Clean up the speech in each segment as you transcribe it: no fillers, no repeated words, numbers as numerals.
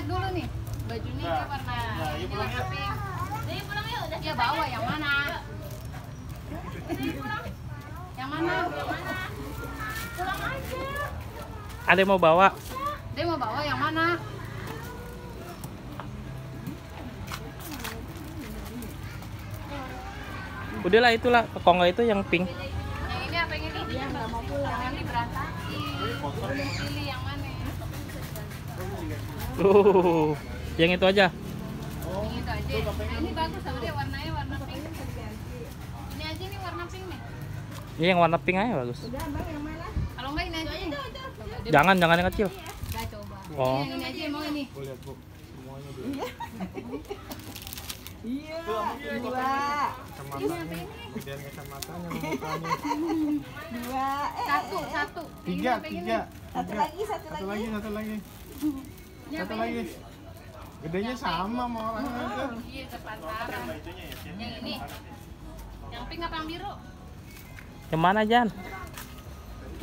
lihat dulu nih. Bajunya ini warna ini warna pink. Jadi pulang yuk. Ya bawa yang mana? Yang mana? Yang mana? Pulang aja. Ada yang mau bawa? Dia mau bawa yang mana? Udahlah itulah, kok nggak itu yang pink. Yang ini apa yang ini? Dia nggak mau pulang. Yang ini berantakin. Belum pilih yang mana? Yang itu aja. Yang itu aja. Ini bagus sama dia warnanya warna pink. Ini aja nih warna pink nih. Ini yang warna pink aja bagus. Udah abang yang mana? Kalau enggak ini aja nih. Jangan yang kecil. Enggak coba. Oh. Yang ini aja mau ini. Lihat Bu, semuanya dulu. Iya, dua. Kacamatanya, biar kacamatanya mukanya. Dua. Satu. Tiga. Satu lagi. Satu lagi. Satu lagi. Gedenya sama sama orangnya itu. Iya, sepantaran. Yang ini. Yang pink apa yang biru? Yang mana Jan?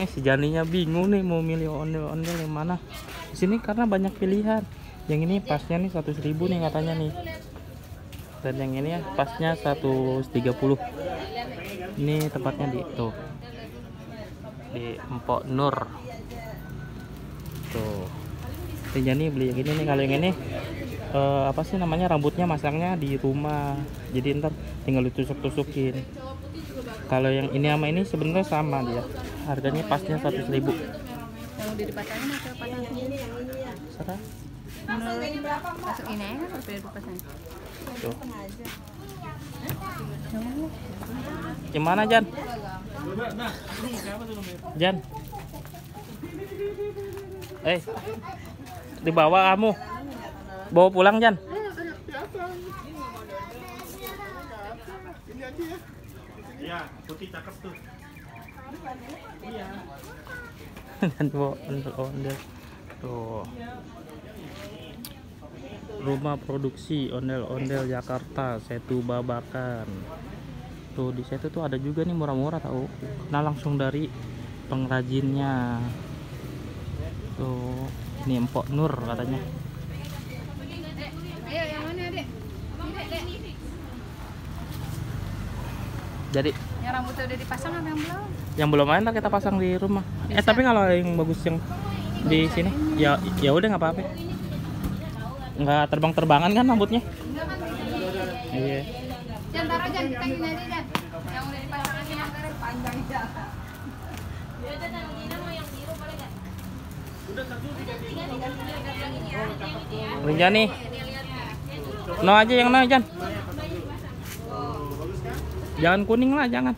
Si Janinya bingung nih mau milih ondel-ondel yang mana. Di sini karena banyak pilihan. Yang ini pasnya nih 100.000 nih katanya nih. Dan yang ini ya pasnya 130. Ini tempatnya di tuh. Di Empok Nur. Tuh. Jani beli yang ini nih. Kalau yang ini apa sih namanya, rambutnya masangnya di rumah. Jadi ntar tinggal ditusuk-tusukin. Kalau yang ini sama ini sebenarnya sama dia. Harganya pasnya 100.000. Yang udah dipasangin atau pasang sendiri? Serah. Masuk ini aja kan udah dipasang. Tuh. Yang mana Jan? Jan. Dibawa kamu. Bawa pulang Jan. Iya, putih cakep tuh. Iya. Dan bawa ondel-ondel. Tuh. Rumah produksi ondel-ondel Jakarta, Setu Babakan. Tuh di situ tuh ada juga nih murah-murah tahu. Nah langsung dari pengrajinnya. Tuh, ini Empok Nur katanya. Ayo yang mana Dek? Jadi Yang rambutnya udah dipasang apa yang belum? yang belum main kita pasang di rumah. Tapi kalau yang bagus yang di sini, ya udah nggak apa-apa. Nggak terbang-terbangan kan rambutnya? Enggak kan? Iya. Jan taruh Jan, kita gini aja Jan. Yang udah dipasang aja yang panjang Jan. Ya Jan, yang ini mau yang biru boleh nggak? Udah satu diganti yang ini ya. Rinjani. No aja yang no Jan. Jangan kuning lah, jangan.